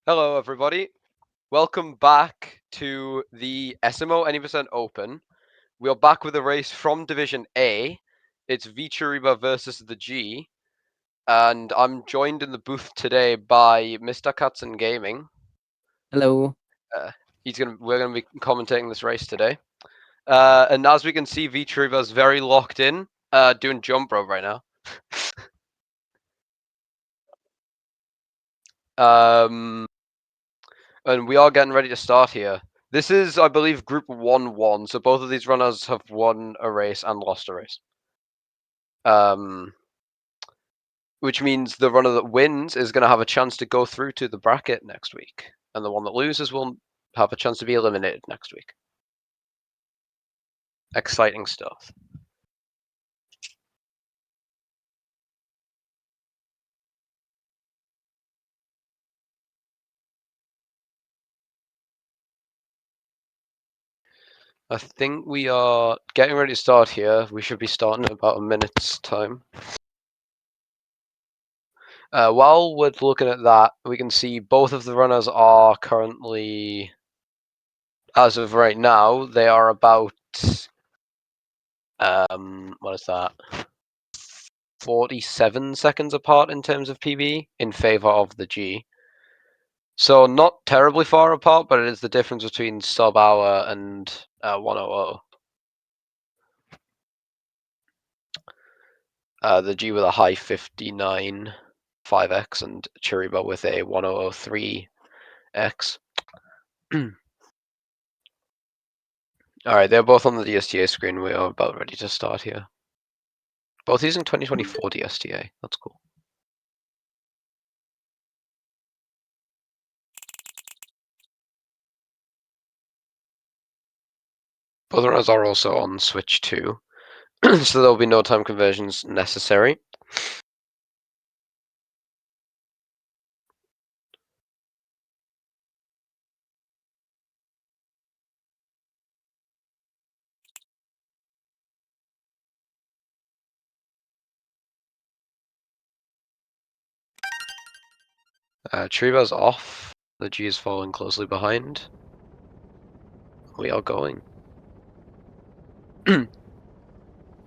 Hello, everybody. Welcome back to the SMO Any% Open. We are back with a race from Division A. It's vCheriba versus the G. And I'm joined in the booth today by Mr. Katzen Gaming. Hello. We're gonna be commentating this race today. And as we can see, vCheriba is very locked in, doing jump rope right now. And we are getting ready to start here. This is, I believe, Group 1-1, so both of these runners have won a race and lost a race. Which means the runner that wins is going to have a chance to go through to the bracket next week, and the one that loses will have a chance to be eliminated next week. Exciting stuff. I think we are getting ready to start here. We should be starting in about a minute's time. While we're looking at that, we can see both of the runners are currently, as of right now, they are about, what is that? 47 seconds apart in terms of PB in favor of the G. So not terribly far apart, but it is the difference between sub-hour and 100. The G with a high 59 5x and Cheriba with a 1003x. Alright, they're both on the DSTA screen. We are about ready to start here. Both using 2024 DSTA. That's cool. Both runners are also on Switch 2, so there will be no time conversions necessary. Cheriba's off. The G is following closely behind. We are going.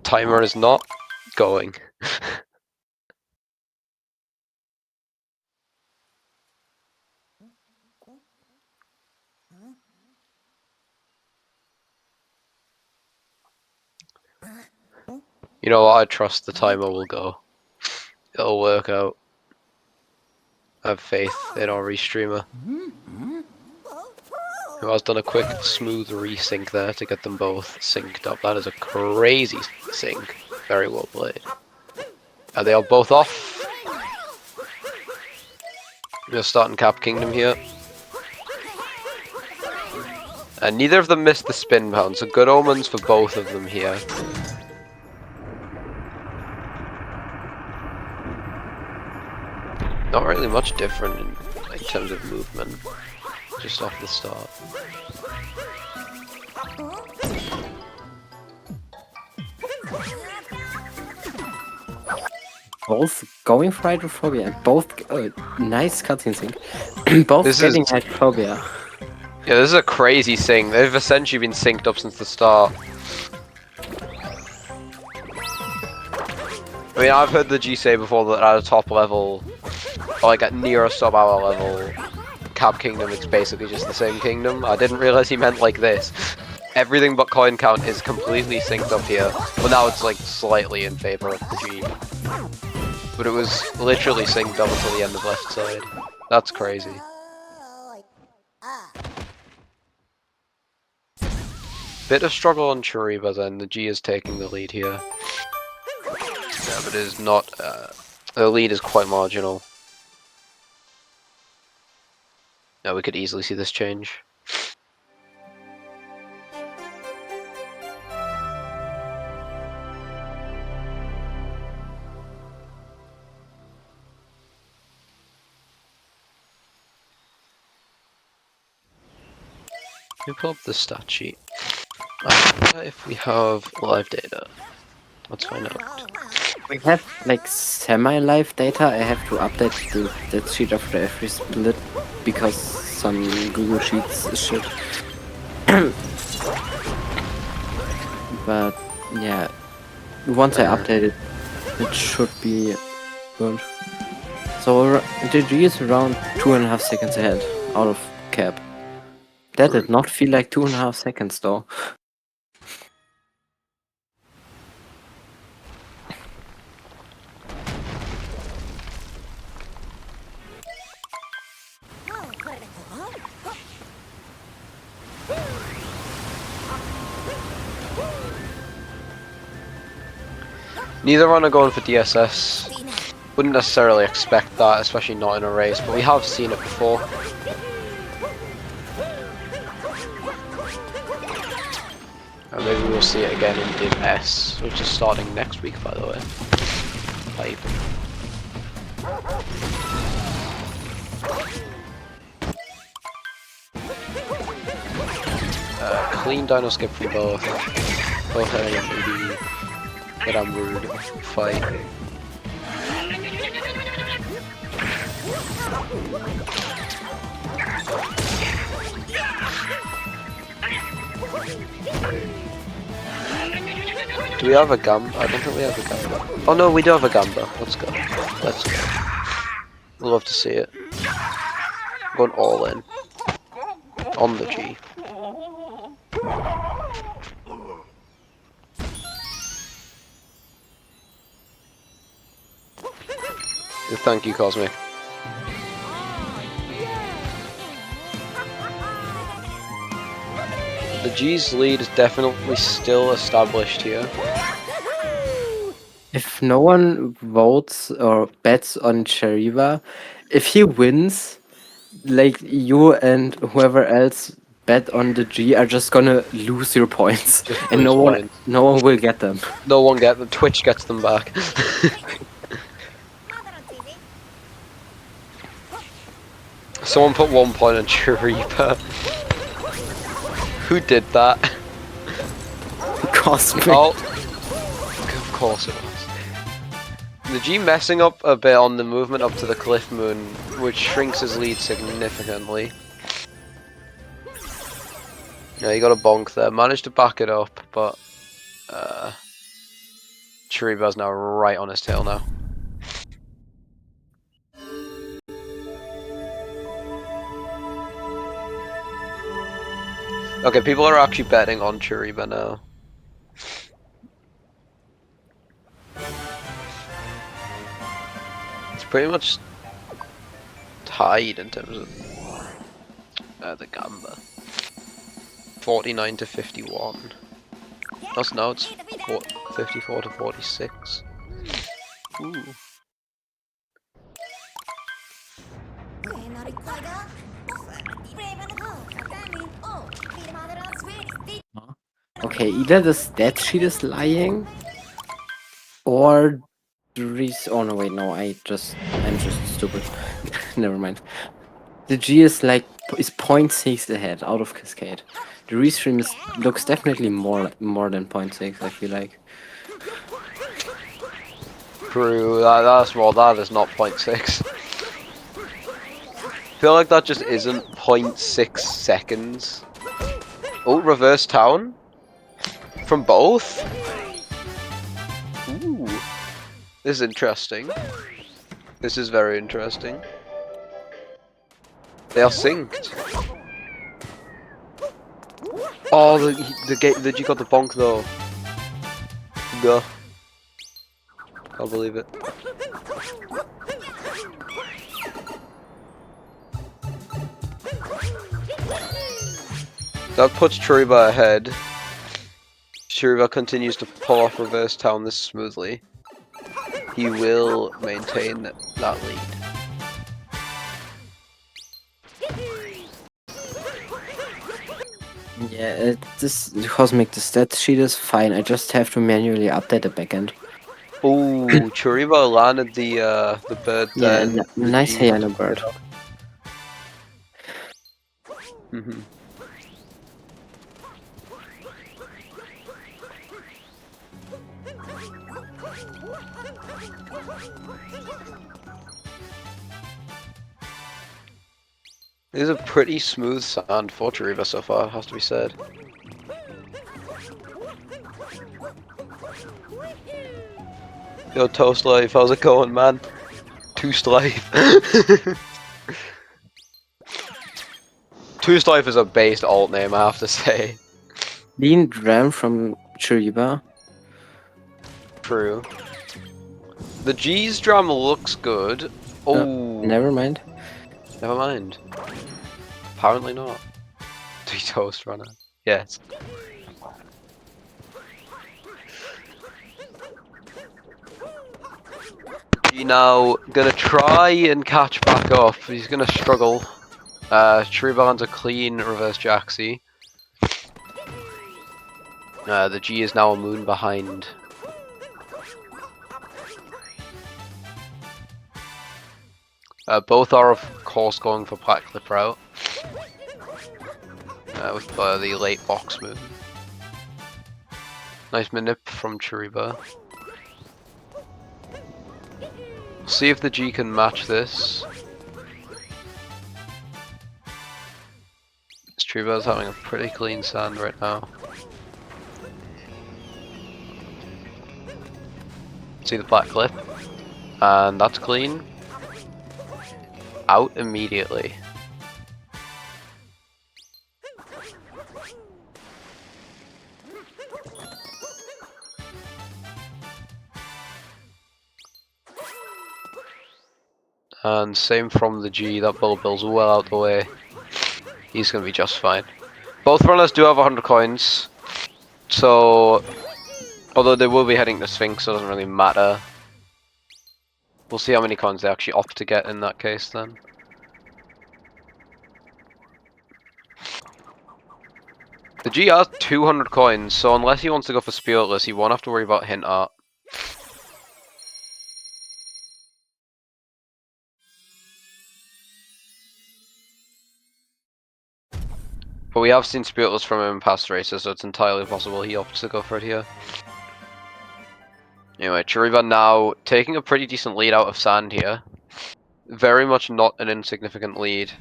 Timer is not going. You know what? I trust the timer will go. It'll work out. I have faith in our Restreamer, who has done a quick, smooth resync there to get them both synced up. That is a crazy sync. Very well played. They are both off. We're starting Cap Kingdom here. And neither of them missed the spin pound, so good omens for both of them here. Not really much different in terms of movement, just off the start. Both going for hydrophobia and both nice cutscene sync. Both This getting is- hydrophobia. Yeah, this is a crazy sync. They've essentially been synced up since the start. I mean, I've heard the G say before that at a top level, or like at near a sub-hour level, Cap Kingdom, it's basically just the same kingdom. I didn't realize he meant like this. Everything but coin count is completely synced up here. Well, now it's like slightly in favor of the G. But it was literally synced up until the end of left side. That's crazy. Bit of struggle on Cheriba then. The G is taking the lead here. Yeah, but it is not. The lead is quite marginal. Now we could easily see this change. Let me pull up the stat sheet. If we have live data. Let's find out. We have like semi-live data. I have to update that sheet after every split because some Google Sheets is shit. But yeah, once I update it, it should be good. So the G is around 2.5 seconds ahead, out of cap. That did not feel like 2.5 seconds though. Neither one are going for DSS. Wouldn't necessarily expect that, especially not in a race, but we have seen it before. And maybe we'll see it again in Div S, which is starting next week, by the way. Hype. Clean dino skip from both. Both having an 80 Ramrude fight. Do we have a Gamba? I don't think we have a Gamba. Oh no, we do have a Gamba. Let's go. Let's go. We'll love to see it. Going all in. On the G. Thank you, Cosmic. The G's lead is definitely still established here. If no one votes or bets on Cheriba, if he wins, like you and whoever else bet on the G are just gonna lose your points, Just and no lose points. one will get them. No one get them. Twitch gets them back. Someone put 1 point on Cheriba. Who did that? Cosmic. Oh, of course it was. The G messing up a bit on the movement up to the Cliff Moon, which shrinks his lead significantly. Yeah, you got a bonk there. Managed to back it up, but Cheriba's now right on his tail now. Okay, people are actually betting on Cheriba now. It's pretty much tied in terms of the Gamba. 49 to 51. That's now it's 54 to 46. Ooh. Okay, either the stat sheet is lying, or oh no, wait, no, I'm just stupid. Never mind. The G is like is 0.6 ahead out of Cascade. The Restream looks definitely more than 0.6. I feel like. True, that's well, that is not 0.6. I feel like that just isn't 0.6 seconds. Oh, reverse town? From both? Ooh. This is interesting. This is very interesting. They are synced. Oh, the G got the bonk though. Go. Can't believe it. That puts Cheriba ahead. Cheriba continues to pull off reverse town this smoothly. He will maintain that lead. Yeah, this Cosmic, the stat sheet is fine. I just have to manually update the backend. Oh, Cheriba landed the bird Yeah, then. nice Hyena bird. Mm-hmm. This is a pretty smooth sand for vCheriba so far, has to be said. Yo, Toast Life, how's it going, man? Toast Life. Toast Life is a based alt name, I have to say. Lean Dram from vCheriba. True. The G's drum looks good. Oh, Never mind. never mind. Apparently not. Toast runner. Yes. G now gonna try and catch back up. He's gonna struggle. vCheriba lands a clean reverse Jaxi. The G is now a moon behind. Both are, of course, going for Black Clip route. With the late box move. Nice manip from vCheriba. See if the G can match this. vCheriba is having a pretty clean sand right now. See the Black Clip. And that's clean. Out immediately. And same from the G, that Bill's well out the way. He's gonna be just fine. Both runners do have 100 coins, so although they will be heading to Sphinx, so it doesn't really matter. We'll see how many coins they actually opt to get in that case then. The G has 200 coins, so unless he wants to go for Spiritless, he won't have to worry about Hint Art. But we have seen Spiritless from him in past races, so it's entirely possible he opts to go for it here. Anyway, vCheriba now taking a pretty decent lead out of sand here. Very much not an insignificant lead.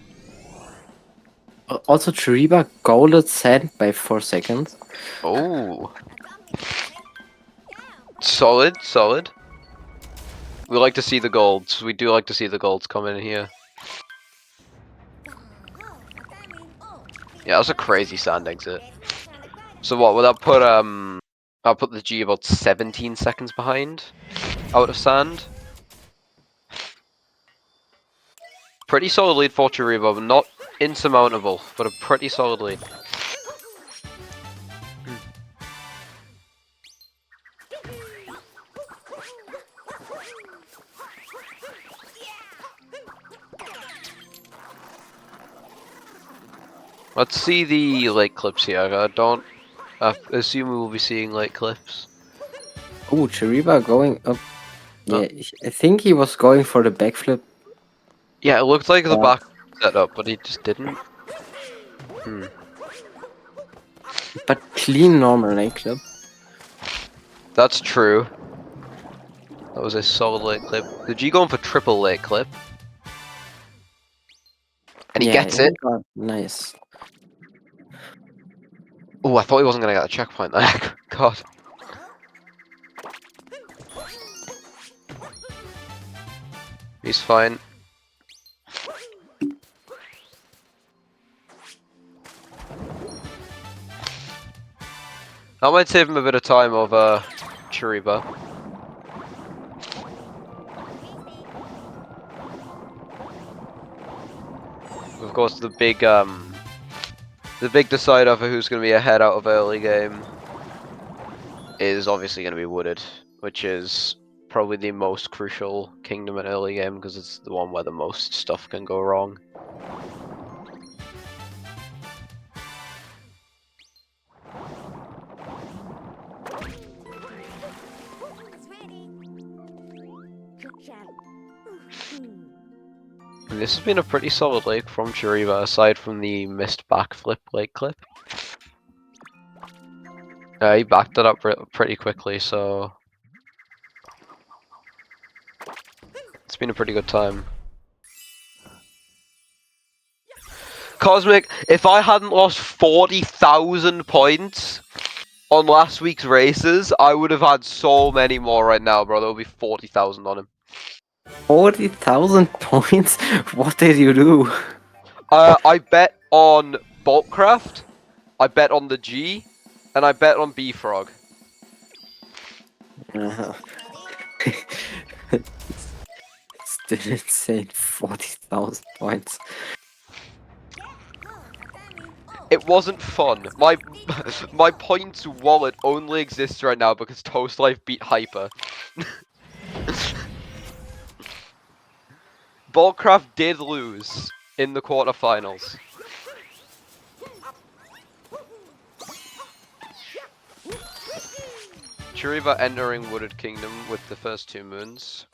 Also, vCheriba golded sand by 4 seconds. Oh. Solid, solid. We like to see the golds. We do like to see the golds come in here. Yeah, that's a crazy sand exit. So what, would that put, I'll put the G about 17 seconds behind out of sand. Pretty solid lead for vCheriba, but not insurmountable, but a pretty solid lead. Let's see the late clips here. I assume we will be seeing late clips. Oh, vCheriba going up. Oh. Yeah, I think he was going for the backflip. Yeah, it looked like the back setup, but he just didn't. But clean normal leg clip. That's true. That was a solid late clip. The G going for triple late clip. And he gets it. Nice. Oh, I thought he wasn't going to get a checkpoint there. God. He's fine. That might save him a bit of time over vCheriba. Of course, the big decider for who's going to be ahead out of early game is obviously going to be Wooded, which is probably the most crucial kingdom in early game because it's the one where the most stuff can go wrong. And this has been a pretty solid lake from vCheriba, aside from the missed backflip lake clip. He backed it up pretty quickly, so been a pretty good time. Cosmic, if I hadn't lost 40,000 points on last week's races, I would have had so many more right now, bro. There would be 40,000 on him. 40,000 points? What did you do? I bet on Boltcraft, I bet on the G, and I bet on B-Frog. It's still insane. 40,000 points. It wasn't fun. My points wallet only exists right now because Toast Life beat Hyper. Boltcraft did lose in the quarterfinals. VCheriba entering Wooded Kingdom with the first 2 moons.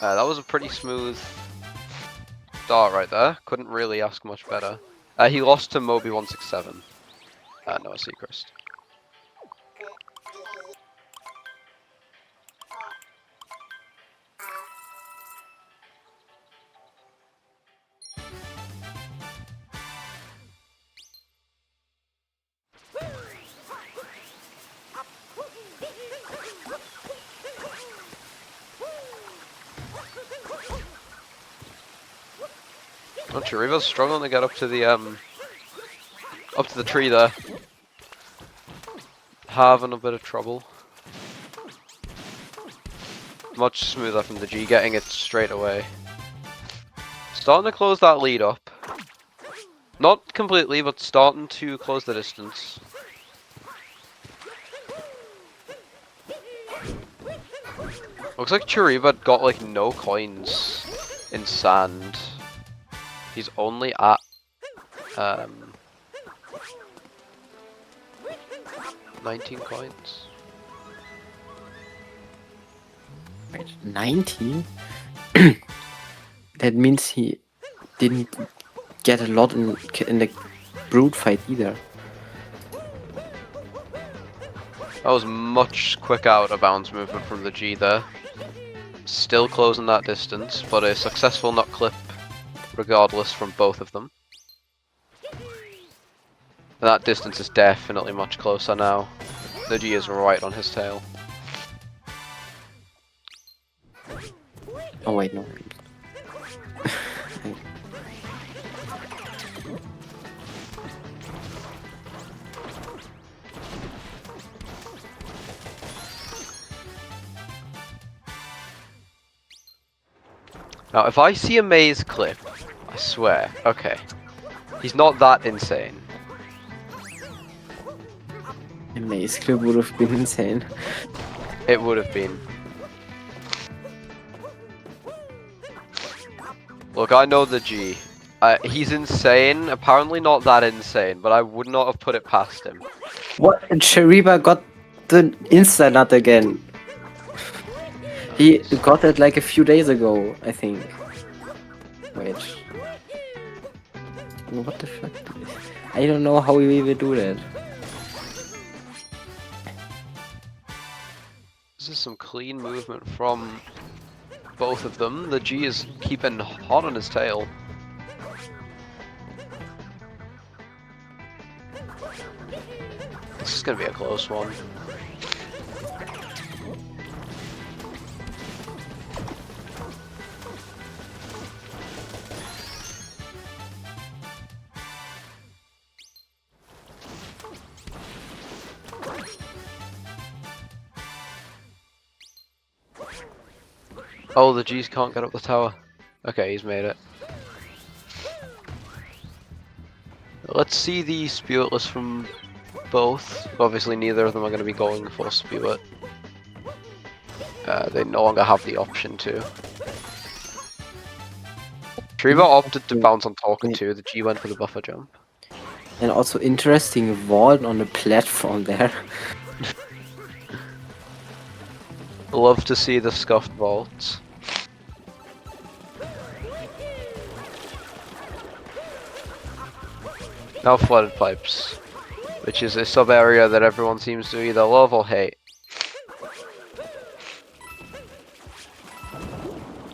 That was a pretty smooth start right there. Couldn't really ask much better. He lost to Moby167. No, a Seacrest. Oh, Cheriva's struggling to get up to the tree there. Having a bit of trouble. Much smoother from the G, getting it straight away. Starting to close that lead up. Not completely, but starting to close the distance. Looks like Cheriva got like no coins in sand. He's only at 19 coins. Wait, 19? That means he didn't get a lot in the brute fight either. That was much quick out of bounds movement from the G there. Still closing that distance, but a successful nut clip regardless from both of them. That distance is definitely much closer now. The G is right on his tail. Oh wait, no. Now, if I see a maze clip, I swear, okay, he's not that insane. A maze clip would have been insane. It would have been. Look, I know the G. He's insane, apparently not that insane, but I would not have put it past him. What? Cheriba got the Insta nut again. He got it like a few days ago, I think. Wait. What the fuck? I don't know how we will do that. This is some clean movement from both of them. The G is keeping hot on his tail. This is gonna be a close one. Oh, the G's can't get up the tower. Okay, he's made it. Let's see the Spewetless from both. Obviously, neither of them are going to be going for Spew. They no longer have the option to. Veccheriba opted to bounce on Talking to. The G went for the buffer jump. And also interesting vault on the platform there. Love to see the scuffed vaults. Now flooded pipes, which is a sub area that everyone seems to either love or hate.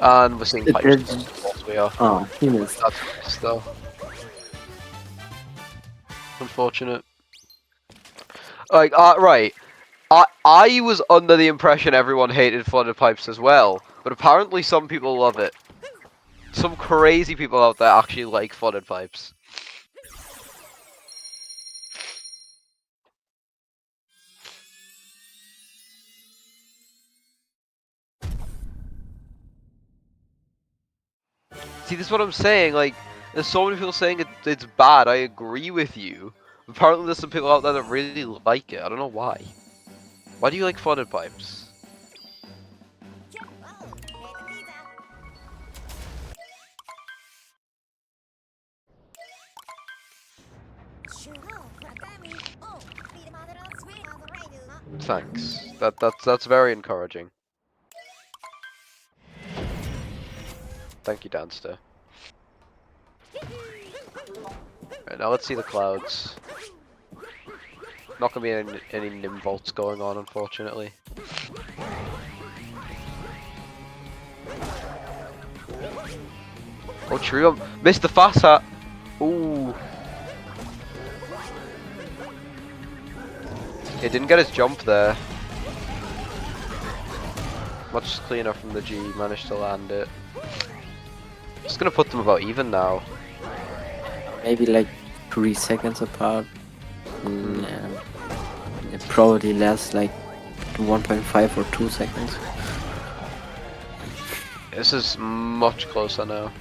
And we're seeing pipes. Did- Of course we are. Oh, he missed. That's nice, though. Unfortunate. Like, right. I was under the impression everyone hated flooded pipes as well, but apparently some people love it. Some crazy people out there actually like flooded pipes. See, this is what I'm saying, like, there's so many people saying it's bad, I agree with you. Apparently there's some people out there that really like it, I don't know why. Why do you like flooded pipes? Thanks. That's very encouraging. Thank you, Danster. Right, now let's see the clouds. Not gonna be any Nimvolts going on, unfortunately. Oh, true. Missed the fast hat. Ooh. He didn't get his jump there. Much cleaner from the G. Managed to land it. Just gonna put them about even now. Maybe like 3 seconds apart. Yeah. Yeah, probably less, like 1.5 or 2 seconds. This is much closer now.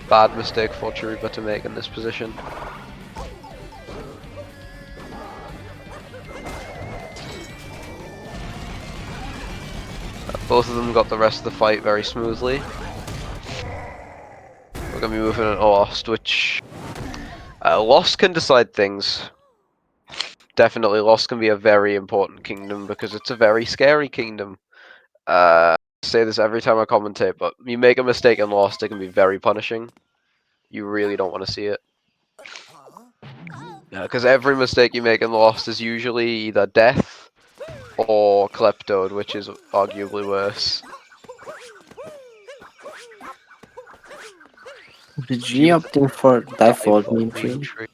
Bad mistake for vCheriba to make in this position. Both of them got the rest of the fight very smoothly. We're gonna be moving on to Lost, which Lost can decide things. Definitely, Lost can be a very important kingdom because it's a very scary kingdom. I say this every time I commentate, but you make a mistake in Lost, it can be very punishing. You really don't want to see it. Because every mistake you make in Lost is usually either death or Kleptoed, which is arguably worse. The G opting for default meme Meme tree, tree.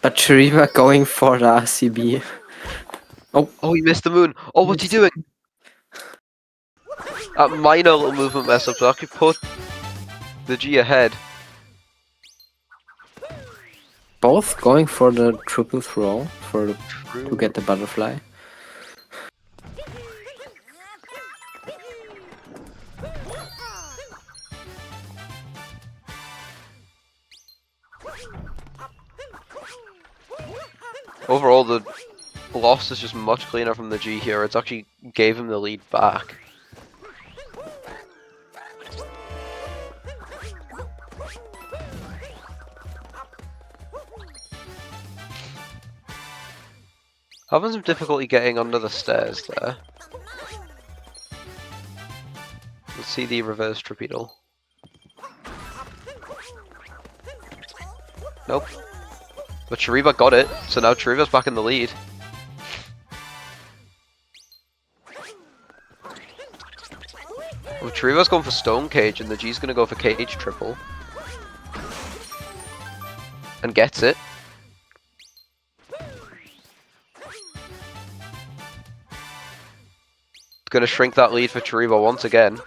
but vCheriba going for the RCB. Oh, he missed the moon. Oh, what's he doing? That minor little movement mess up, so I could put the G ahead. Both going for the triple throw to get the butterfly. Overall, the loss is just much cleaner from the G here. It's actually gave him the lead back. Having some difficulty getting under the stairs there. Let's see the reverse trapedal. Nope. But vCheriba got it, so now vCheriba's back in the lead. Well, vCheriba's going for Stone Cage, and the G's gonna go for Cage Triple. And gets it. Gonna shrink that lead for vCheriba once again.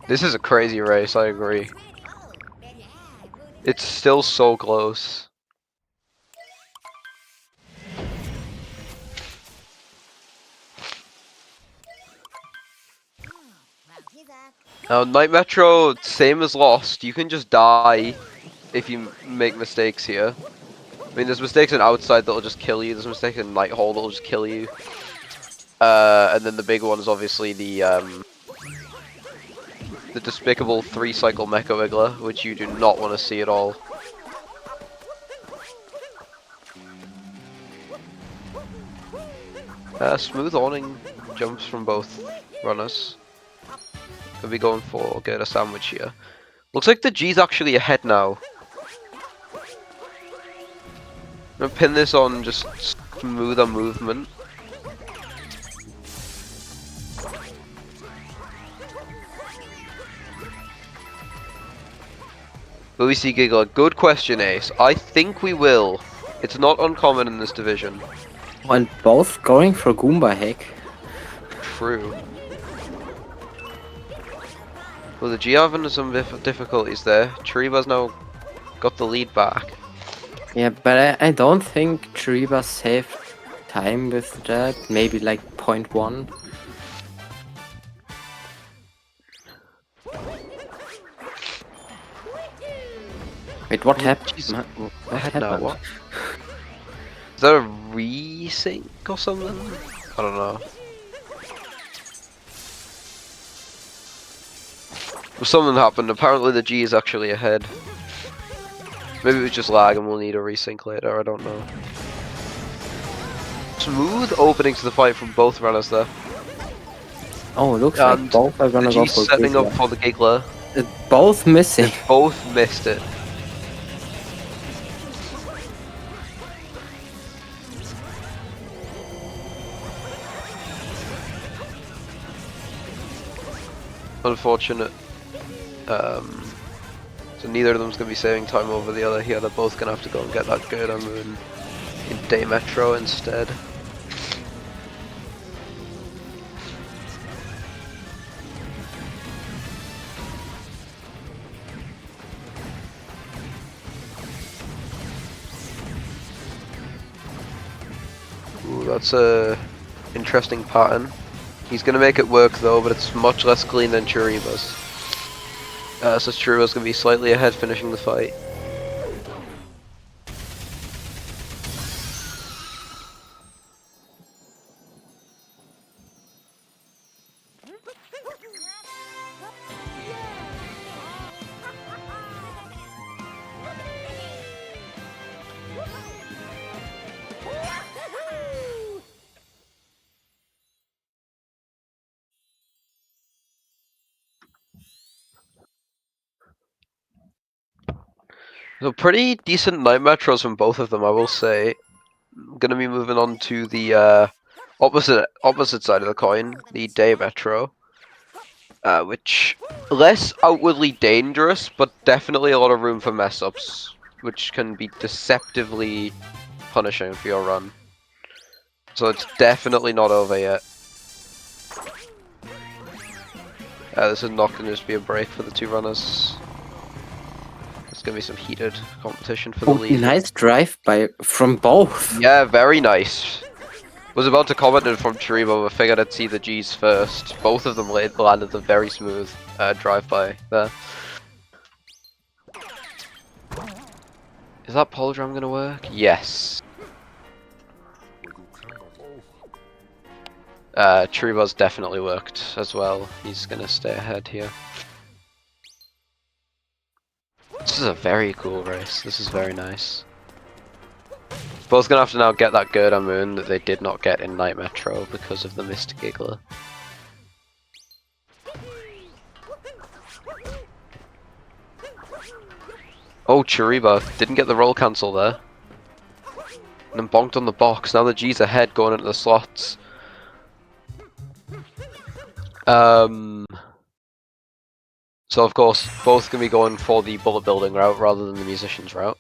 This is a crazy race, I agree. It's still so close. Now, Night Metro, same as Lost, you can just die if you make mistakes here. I mean, there's mistakes in Outside that'll just kill you, there's mistakes in Night Hole that'll just kill you. And then the big one is obviously the the despicable 3-cycle Mecha Wiggler, which you do not want to see at all. Smooth awning jumps from both runners. Could be going for get a sandwich here. Looks like the G's actually ahead now. I'm gonna pin this on just smoother movement. Will we see Giggler? Good question, Ace. I think we will. It's not uncommon in this division. And both going for Goomba hack. True. Well, the G having some difficulties there. Cheriba's now got the lead back. Yeah, but I don't think Vcheriba saved time with that. Maybe like 0.1. Wait, what happened? Jeez, What ahead happened? now, what? Is that a resync or something? I don't know. Well, something happened. Apparently the G is actually ahead. Maybe it was just lag and we'll need a resync later, I don't know. Smooth opening to the fight from both runners there. Oh, looks And like both are gonna the go G's for setting up Giggler. for the Giggler. Both missing. They both missed it. Unfortunate. So neither of them's going to be saving time over the other here. They're both going to have to go and get that Gerda Moon in Day Metro instead. Ooh, that's a interesting pattern. He's going to make it work though, but it's much less clean than Cheriba's. So Cheriba's going to be slightly ahead finishing the fight. So pretty decent night metros from both of them, I will say. I'm gonna be moving on to the opposite side of the coin, the day metro, which less outwardly dangerous, but definitely a lot of room for mess ups, which can be deceptively punishing for your run. So it's definitely not over yet. This is not going to just be a break for the two runners. It's going to be some heated competition for the lead. Nice drive by from both. Yeah, very nice. Was about to comment it from Vcheriba, but figured I'd see the G's first. Both of them landed a very smooth drive-by there. Is that polydrum going to work? Yes. Vcheriba's definitely worked as well. He's going to stay ahead here. This is a very cool race. This is very nice. Both gonna have to now get that Gerda Moon that they did not get in Night Metro because of the missed Giggler. Oh, Vcheriba didn't get the roll cancel there. And then bonked on the box. Now the G's ahead going into the slots. So of course, both gonna be going for the bullet building route rather than the musician's route.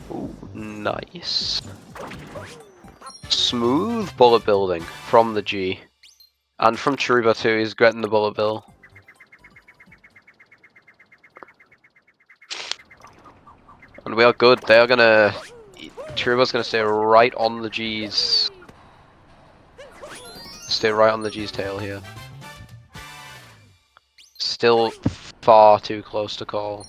Ooh, nice. Smooth bullet building from the G. And from Vcheriba too, he's getting the bullet bill. we are good. They are gonna... Cheriba's gonna stay right on the G's... Stay right on the G's tail here. Still far too close to call.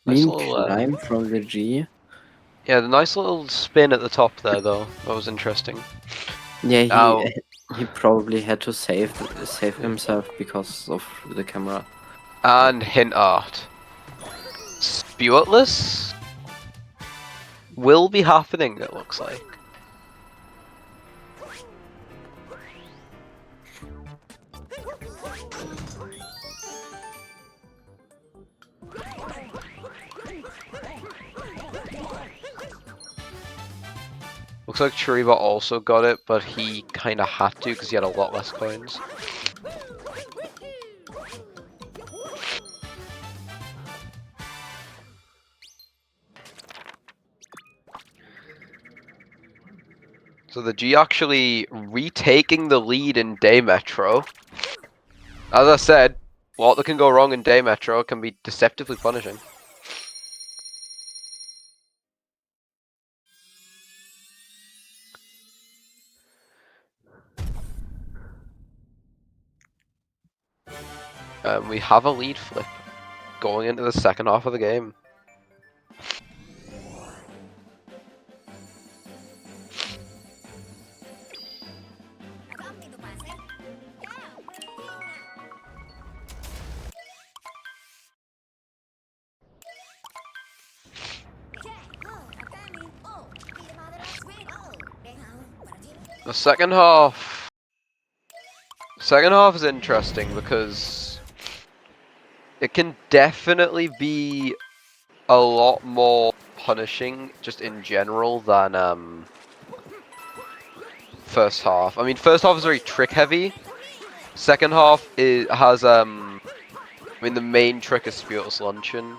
Nice Mean little, climb from the G. yeah, the nice little spin at the top there, though. That was interesting. Yeah, Now, he probably had to save himself because of the camera. and hint art. Spiritless will be happening, it looks like. Looks like Cheriba also got it, but he kind of had to because he had a lot less coins. So the G actually retaking the lead in Day Metro. As I said, what that can go wrong in Day Metro can be deceptively punishing. We have a lead flip going into the second half of the game. The second half is interesting because it can definitely be a lot more punishing just in general than first half. I mean, first half is very trick heavy. Second half has I mean the main trick is Spiritless Luncheon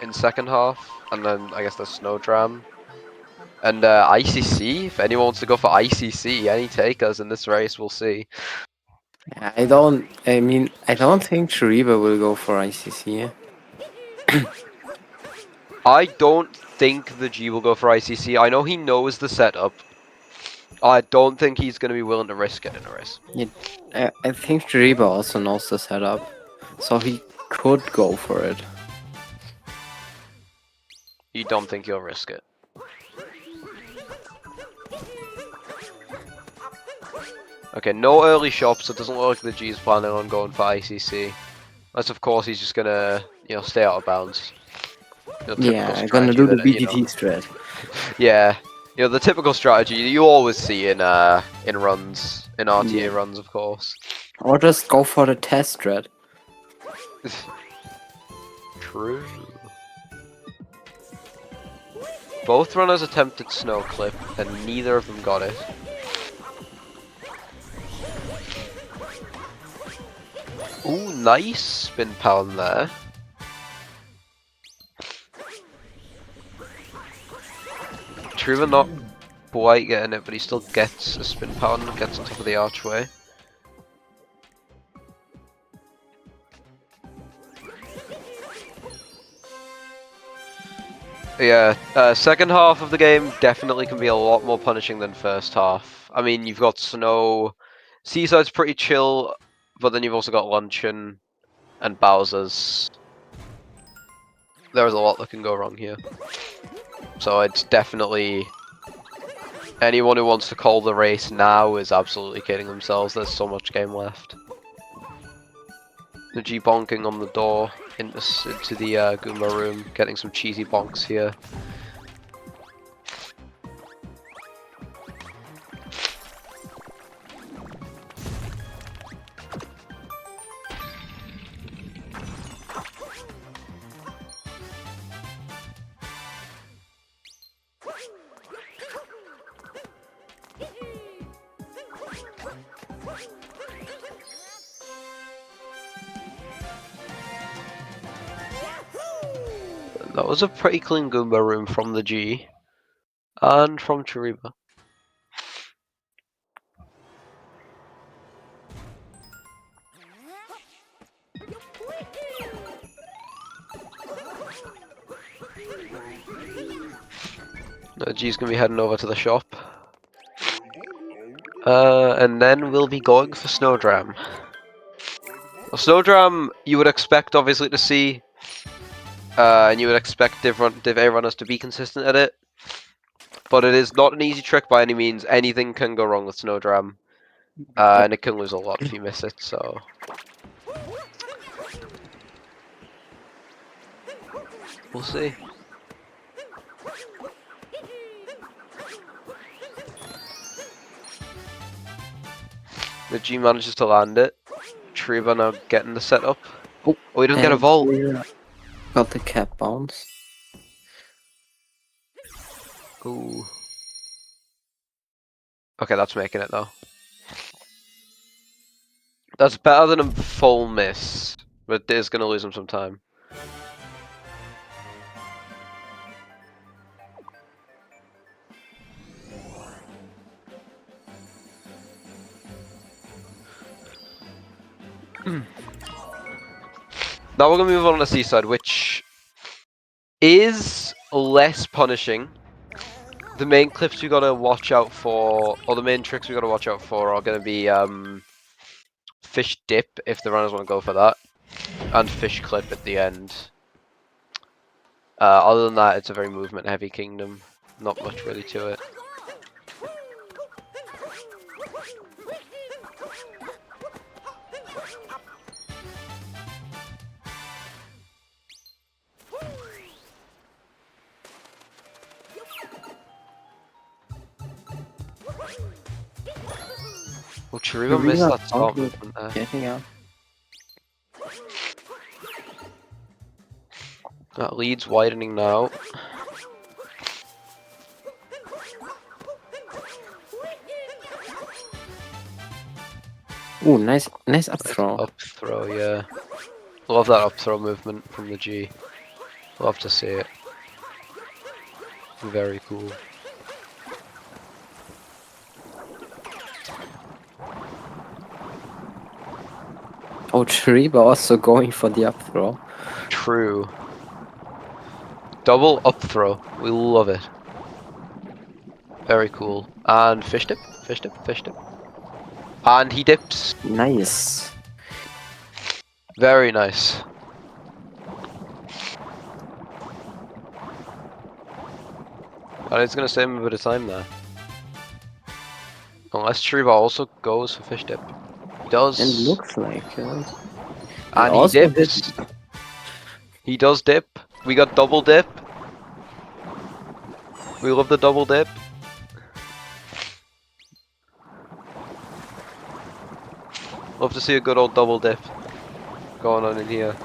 in second half, and then I guess the Snowdram. And ICC, if anyone wants to go for ICC, any takers in this race, we'll see. I don't think Cheriba will go for ICC. I don't think the G will go for ICC. I know he knows the setup. I don't think he's going to be willing to risk it in a race. Yeah, I think Cheriba also knows the setup, so he could go for it. You don't think he'll risk it? Okay, no early shops, so it doesn't look like the G's planning on going for ICC. Unless, of course, he's just gonna, stay out of bounds. Yeah, I'm gonna do the BTT strat. Yeah, the typical strategy you always see in runs, in RTA runs, of course. Or just go for the test strat. True. Both runners attempted Snow Clip, and neither of them got it. Ooh, nice spin pound there. Truva not quite getting it, but he still gets a spin pound and gets on top of the archway. Yeah, second half of the game definitely can be a lot more punishing than first half. I mean, you've got Snow, Seaside's pretty chill, but then you've also got Luncheon and Bowser's. There's a lot that can go wrong here. So it's definitely... Anyone who wants to call the race now is absolutely kidding themselves. There's so much game left. The G bonking on the door into the Goomba room, getting some cheesy bonks here. That was a pretty clean Goomba room from the G. And from vCheriba. The G's gonna be heading over to the shop. And then we'll be going for Snowdram. Well, Snowdram, you would expect obviously to see, and you would expect Div A runners to be consistent at it. But it is not an easy trick by any means. Anything can go wrong with Snowdram, and it can lose a lot if you miss it, so... We'll see. The G manages to land it. vCheriba now getting the setup. Oh, we don't get a vault. Got the cap bounce. Ooh. Okay, that's making it though. That's better than a full miss, but it is going to lose him some time. Now we're going to move on to the seaside, which is less punishing. The main clips we got to watch out for, or the main tricks we got to watch out for, are going to be fish dip if the runners want to go for that, and fish clip at the end. Other than that, it's a very movement heavy kingdom. Not much really to it. Well, vCheriba missed that start movement there. Getting out. That lead's widening now. Ooh, nice up throw. Up throw, yeah. Love that up throw movement from the G. Love to see it. Very cool. Oh, vCheriba also going for the up throw. True. Double up throw. We love it. Very cool. And fish dip, fish dip, fish dip. And he dips. Nice. Very nice. And it's going to save him a bit of time there. Unless vCheriba also goes for fish dip. He does. And looks like it. And he dips. He does dip. We got double dip. We love the double dip. Love to see a good old double dip going on in here.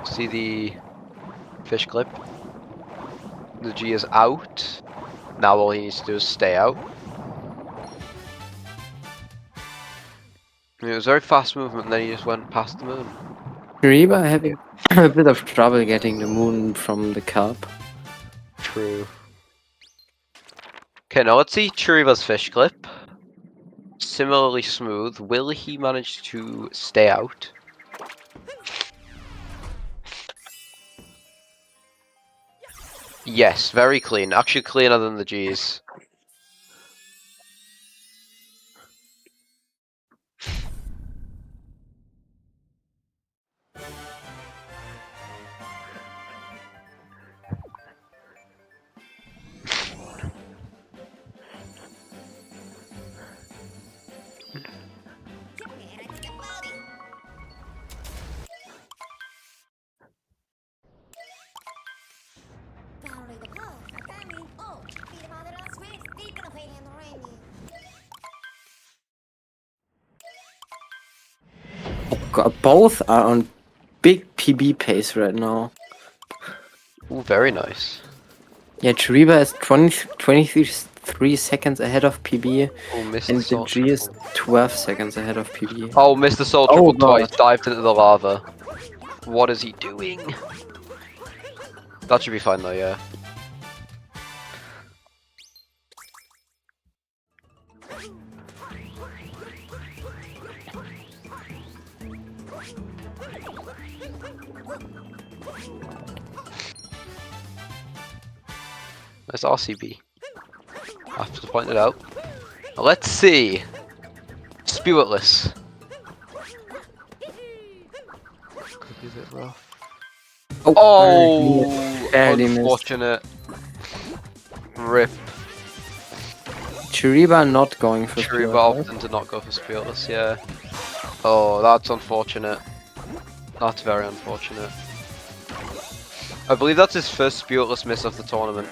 See the fish clip. The G is out. Now all he needs to do is stay out. I mean, it was very fast movement and then he just went past the moon. vCheriba having a bit of trouble getting the moon from the cup. True. Okay, now let's see vCheriba's fish clip. Similarly smooth. Will he manage to stay out? Yes, very clean. Actually cleaner than the G's. Both are on big PB pace right now. Ooh, very nice. Yeah, Cheriba is 23 seconds ahead of PB, Oh, missed and the the salt G is triple. 12 seconds ahead of PB. Oh, missed the salt Oh triple twice. god. Dived into the lava. What is he doing? That should be fine though, yeah. Nice RCB. I have to point it out. Let's see. Spiritless. Could be a bit rough. Oh, barely missed. unfortunate. Rip. Cheriba not going for Cheriba Spiritless. opting to not go for Spiritless, yeah. Oh, that's unfortunate. That's very unfortunate. I believe that's his first Spiritless miss of the tournament.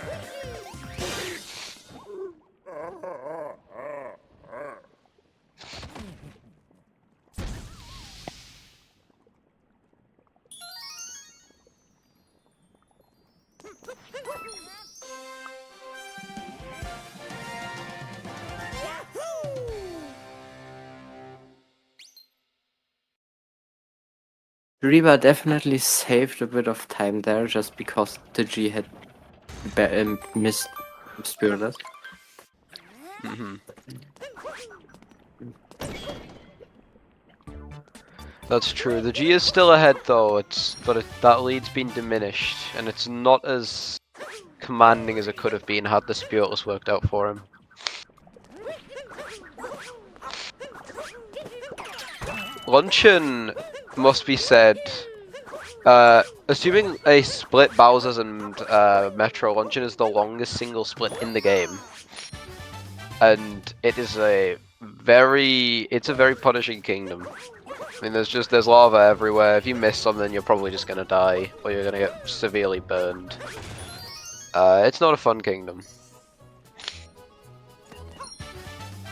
Cheriba definitely saved a bit of time there just because the G had missed Spiritless. Mm-hmm. That's true. The G is still ahead though, that lead's been diminished, and it's not as commanding as it could have been had the Spiritless worked out for him. Luncheon must be said. Assuming a split Bowser's and Metro, Luncheon is the longest single split in the game, and it's a very punishing kingdom. I mean, there's lava everywhere. If you miss something, you're probably just gonna die, or you're gonna get severely burned. It's not a fun kingdom.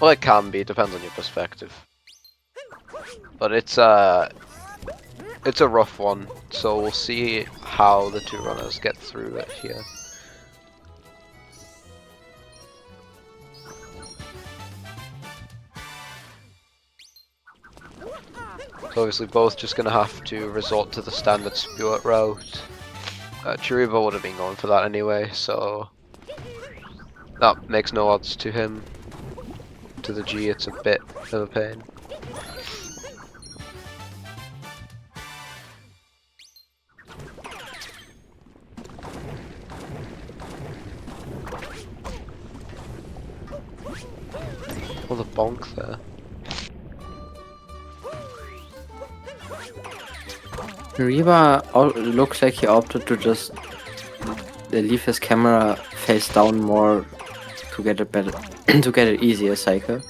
Well, it can be. It depends on your perspective. But it's a rough one, so we'll see how the two runners get through it here. So obviously both just gonna have to resort to the standard Spewart route. Cheriba would have been going for that anyway, so that makes no odds to him. To the G, it's a bit of a pain. Oh, the bonk there. Cheriba looks like he opted to just leave his camera face down more to get a better, to get an easier cycle.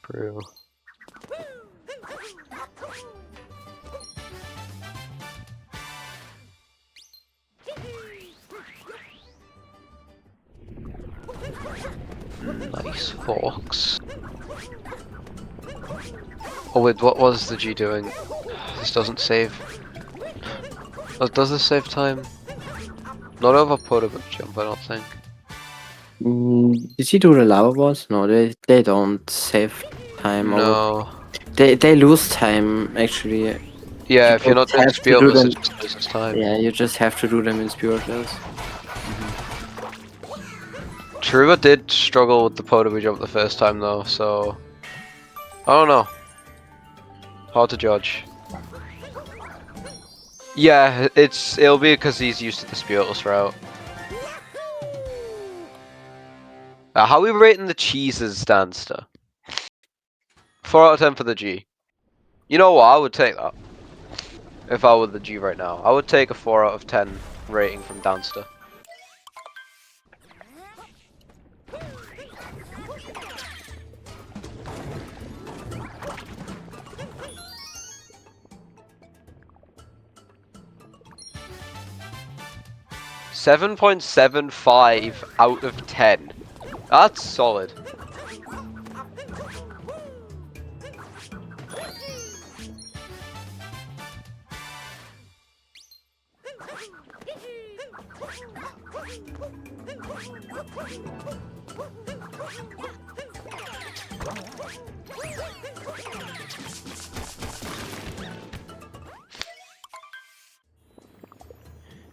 True. Nice forks. Oh wait, what was the G doing? This doesn't save. Oh, does this save time? Not over portable jump, I don't think. Did he do the lava balls? No, they don't save time. No. They lose time actually. Yeah, You if you're not just doing have to do Spiritless, them. it just loses time. Yeah, you just have to do them in Spiritless. Cheriba did struggle with the potable jump the first time though, so I don't know. Hard to judge. Yeah, it'll be because he's used to the Spiritless route. How are we rating the cheeses, Danster? 4 out of 10 for the G. You know what? I would take that. If I were the G right now, I would take a 4 out of 10 rating from Danster. .75 out of 10. That's solid.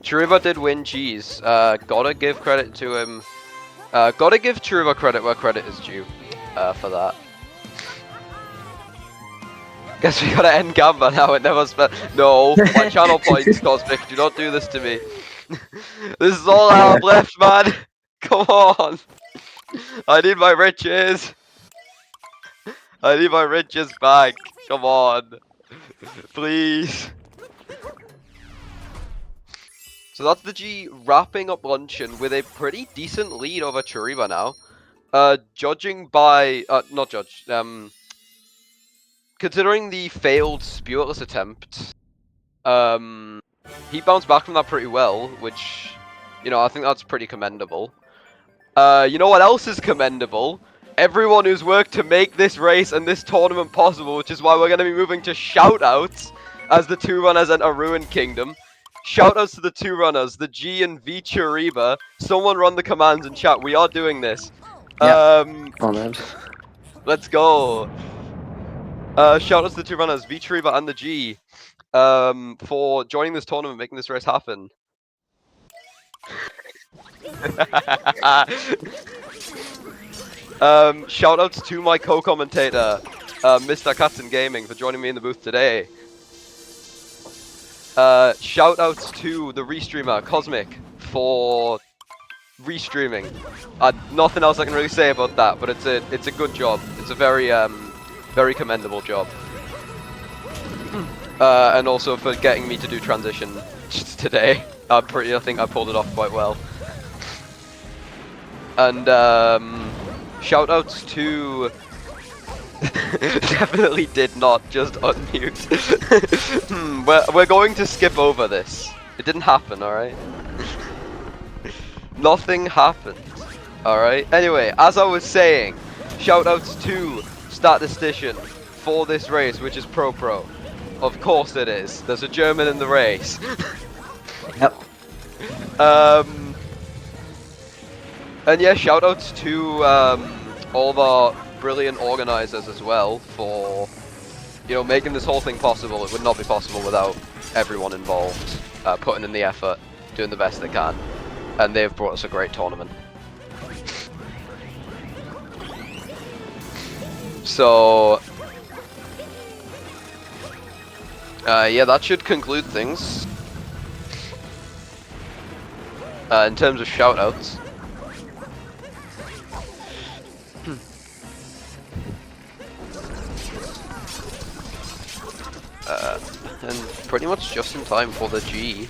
Cheriba did win G's. Gotta give credit to him. Gotta give Cheriba credit where credit is due. For that. Guess we gotta end Gamba now. It never spent. No, my channel points, Cosmic. Do not do this to me. This is all I have left, man. Come on. I need my riches. I need my riches back. Come on. Please. So that's the G wrapping up luncheon with a pretty decent lead over Cheriba now. Judging by not judge. Considering the failed spiritless attempt, he bounced back from that pretty well, which, you know, I think that's pretty commendable. You know what else is commendable? Everyone who's worked to make this race and this tournament possible, which is why we're going to be moving to shoutouts as the two runners enter Ruined Kingdom. Shoutouts to the two runners, the G and vCheriba. Someone run the commands in chat. We are doing this. Yeah. Comment. Let's go. Shoutouts to the two runners, vCheriba and the G, for joining this tournament, making this race happen. Shoutouts to my co-commentator, Mr. Katzen Gaming, for joining me in the booth today. Shoutouts to the Restreamer, Cosmic, for restreaming. Nothing else I can really say about that, but it's a good job. It's a very commendable job. And also for getting me to do transition today. I think I pulled it off quite well. And shoutouts to definitely did not just unmute. We're going to skip over this. It didn't happen, alright? Nothing happened. Alright? Anyway, as I was saying, shoutouts to statistician for this race, which is Pro. Of course it is. There's a German in the race. Yep. And yeah, shoutouts to all of our brilliant organizers as well for, you know, making this whole thing possible. It would not be possible without everyone involved, putting in the effort, doing the best they can, and they've brought us a great tournament. So, yeah, that should conclude things in terms of shoutouts. And pretty much just in time for the G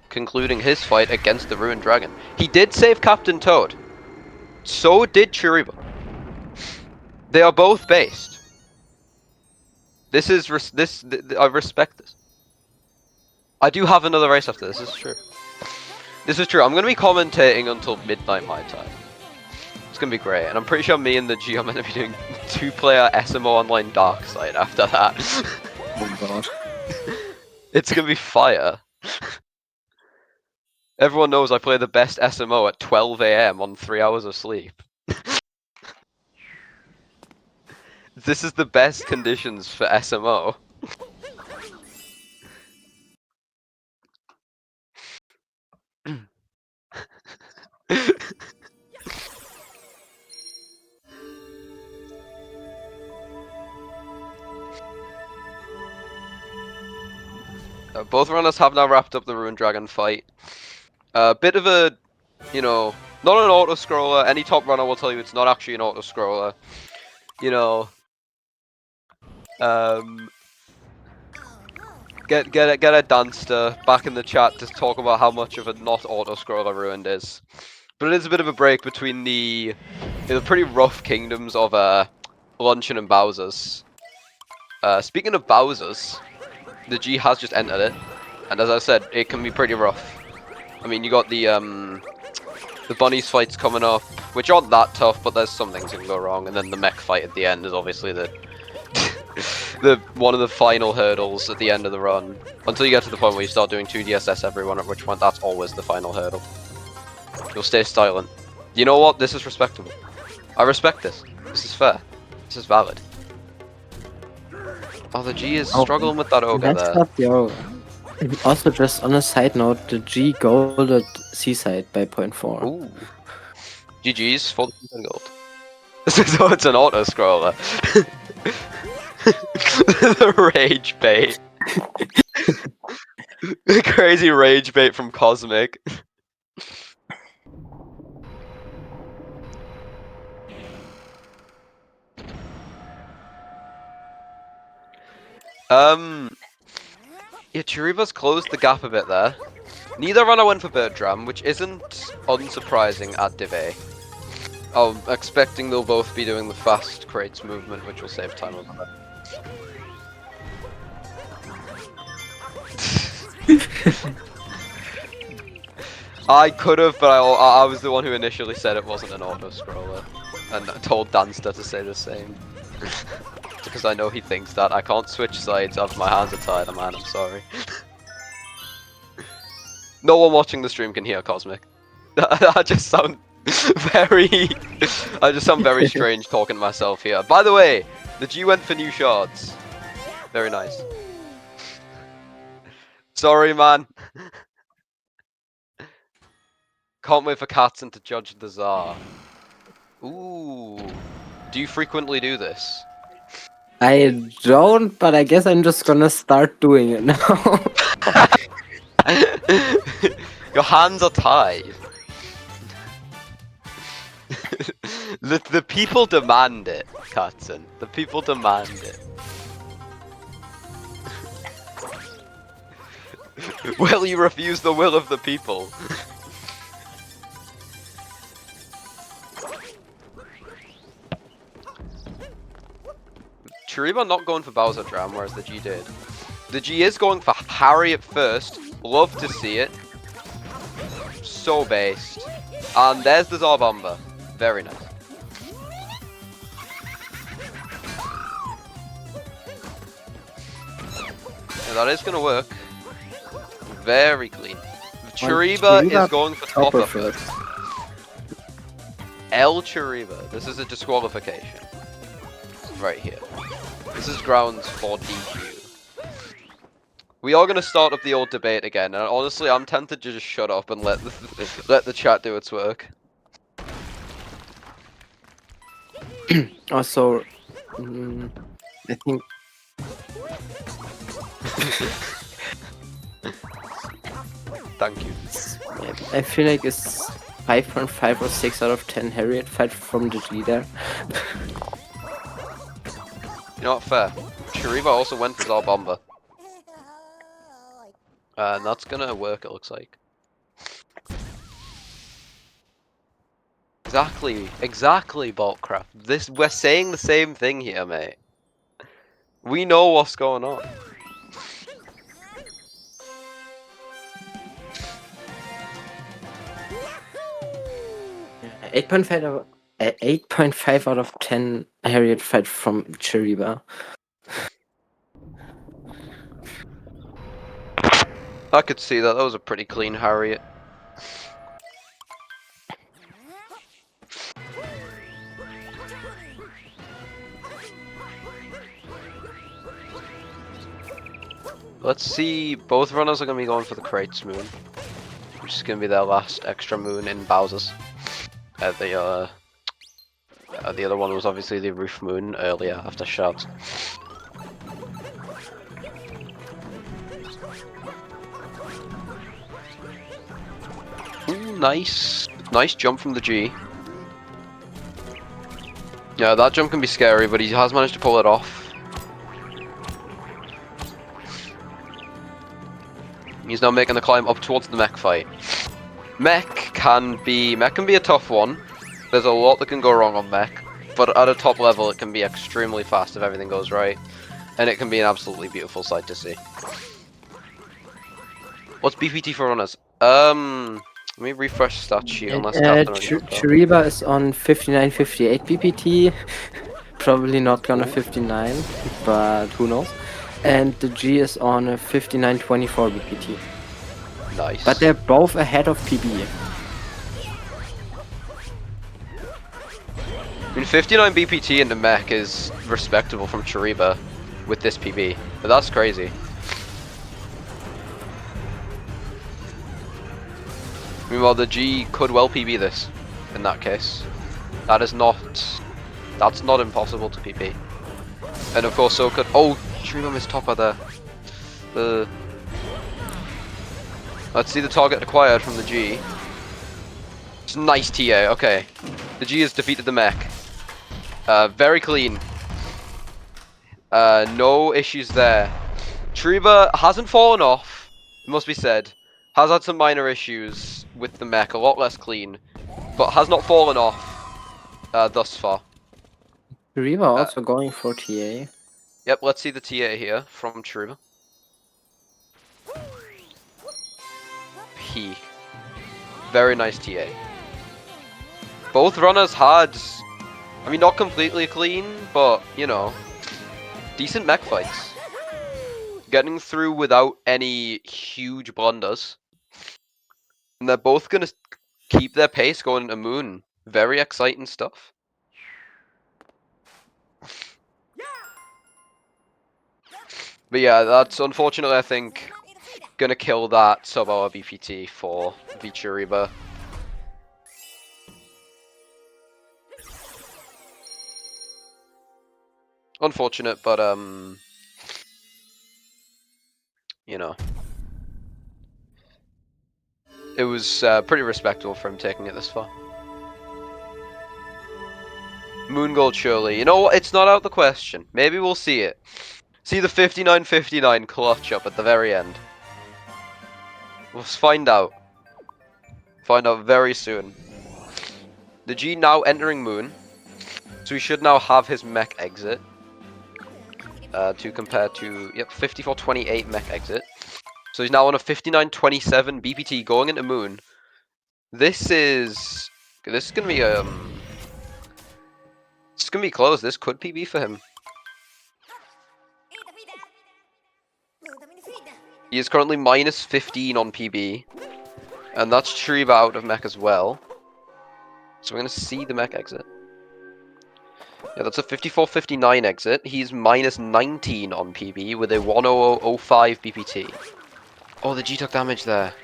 concluding his fight against the Ruined Dragon. He did save Captain Toad. So did Cheriba. They are both based. This is I respect this. I do have another race after this. This is true. This is true. I'm gonna be commentating until midnight my time. It's gonna be great, and I'm pretty sure me and the G are meant to be doing 2-player SMO online Dark Side after that. Oh god. It's gonna be fire. Everyone knows I play the best SMO at 12 AM on 3 hours of sleep. This is the best conditions for SMO. Both runners have now wrapped up the Ruined Dragon fight. A bit of a, you know, not an auto-scroller. Any top runner will tell you it's not actually an auto-scroller. You know, get a Danster back in the chat to talk about how much of a not auto-scroller Ruined is. But it is a bit of a break between the pretty rough kingdoms of Luncheon and Bowser's. Speaking of Bowser's, the G has just entered it, and as I said, it can be pretty rough. I mean, you got the bunnies fights coming up, which aren't that tough, but there's some things that can go wrong, and then the mech fight at the end is obviously the one of the final hurdles at the end of the run, until you get to the point where you start doing 2 DSS every run, at which point that's always the final hurdle. You'll stay silent. You know what? This is respectable. I respect this. This is fair. This is valid. Oh, the G is struggling with that ogre That's there. not the ogre. Also, just on a side note, the G golded Seaside by 0.4. Ooh. GG's, 40% gold. So it's an auto scroller. The rage bait. The crazy rage bait from Cosmic. Yeah, Cheriba's closed the gap a bit there. Neither runner went for Bird Dram, which isn't unsurprising at Div A. I'm expecting they'll both be doing the fast crates movement, which will save time on that. I could have, but I was the one who initially said it wasn't an auto scroller, and told Danster to say the same. Because I know he thinks that. I can't switch sides after my hands are tied, man. I'm sorry. No one watching the stream can hear Cosmic. I just sound very. I just sound very strange talking to myself here. By the way, the G went for new shards. Very nice. Sorry, man. Can't wait for Katzen to judge the Tsar. Ooh. Do you frequently do this? I don't, but I guess I'm just gonna start doing it now. Your hands are tied. The people demand it, Katzen. The people demand it. Will you refuse the will of the people? Cheriba not going for Bowser Dram, whereas the G did. The G is going for Harry at first. Love to see it. So based. And there's the Zarbomba. Very nice. Yeah, that is going to work. Very clean. Cheriba is going for Topper first. El Cheriba. This is a disqualification. Right here. This is grounds for DQ. We are going to start up the old debate again, and honestly, I'm tempted to just shut up and let the chat do its work. Also, I think. Thank you. I feel like it's 5.5 or 6 out of 10 Harriet fight from the G there. You know what, fair. Cheriba also went for Zarbomba. And that's gonna work, it looks like. Exactly, Boltcraft. We're saying the same thing here, mate. We know what's going on. Yeah, 8.5 out of 10 Harriet fight from Cheriba. I could see that. That was a pretty clean Harriet. Let's see. Both runners are going to be going for the Crates moon, which is going to be their last extra moon in Bowser's. The other one was obviously the Roof Moon earlier after Shout. Ooh, nice jump from the G. Yeah, that jump can be scary, but he has managed to pull it off. He's now making the climb up towards the mech fight. Mech can be a tough one. There's a lot that can go wrong on mech, but at a top level it can be extremely fast if everything goes right, and it can be an absolutely beautiful sight to see. What's BPT for runners? Let me refresh stat sheet unless Cheriba is on 59.58 BPT. Probably not gonna 59, but who knows? And the G is on a 59.24 BPT. Nice. But they're both ahead of PB. I mean, 59 BPT in the mech is respectable from vCheriba with this PB, but that's crazy. Meanwhile, the G could well PB this in that case. That's not impossible to PB. And of course, so could. Oh, vCheriba missed topper there. Let's see the target acquired from the G. It's nice TA. Okay, the G has defeated the mech. Very clean. No issues there. vCheriba hasn't fallen off, it must be said. Has had some minor issues with the mech, a lot less clean, but has not fallen off thus far. vCheriba also going for TA. Yep, let's see the TA here from vCheriba. P. Very nice TA. Both runners had, I mean, not completely clean, but, you know, decent mech fights. Getting through without any huge blunders. And they're both going to keep their pace going into Moon. Very exciting stuff. But yeah, that's unfortunately, I think, going to kill that sub-hour BPT for vCheriba. Unfortunate, but, you know. It was pretty respectable for him taking it this far. Moon Gold surely. You know what? It's not out of the question. Maybe we'll see it. See the 59-59 clutch up at the very end. We'll find out. Find out very soon. The G now entering Moon. So he should now have his mech exit. To compare to, yep, 54-28 mech exit. So he's now on a 59-27 BPT going into Moon. This is gonna be it's gonna be close. This could PB for him. He is currently minus 15 on PB, and that's vCheriba out of mech as well. So we're gonna see the mech exit. Yeah, that's a 54-59 exit. He's minus 19 on PB with a 100.05 BPT. Oh, the G took damage there.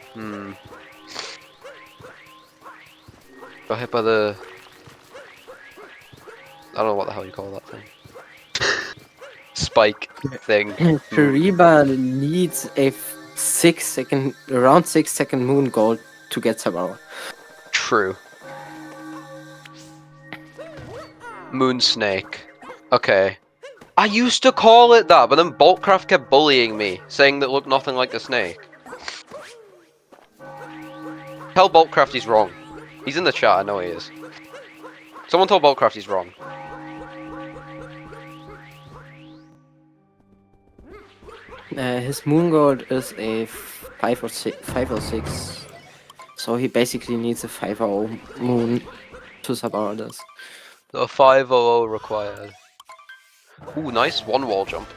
Got hit by the... I don't know what the hell you call that thing. Spike thing. vCheriba needs a around 6 second Moon Gold to get sub-hour. True. Moon Snake. Okay. I used to call it that, but then Boltcraft kept bullying me, saying that it looked nothing like a snake. Tell Boltcraft he's wrong. He's in the chat, I know he is. Someone told Boltcraft he's wrong. His Moon Gold is a 506, so he basically needs a 500 Moon to sub-hour this. A 500 required. Ooh, nice one wall jump.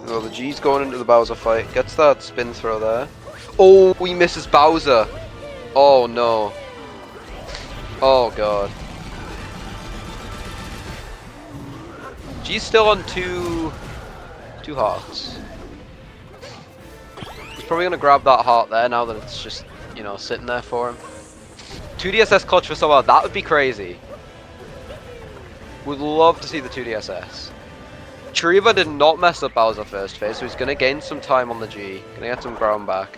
Oh, the G's going into the Bowser fight. Gets that spin throw there. Oh, he misses Bowser. Oh no. Oh god. G's still on two hearts. He's probably gonna grab that heart there now that it's just, you know, sitting there for him. 2DSS clutch for someone, that would be crazy. Would love to see the 2DSS. vCheriba did not mess up Bowser first phase, so he's gonna gain some time on the G. Gonna get some ground back.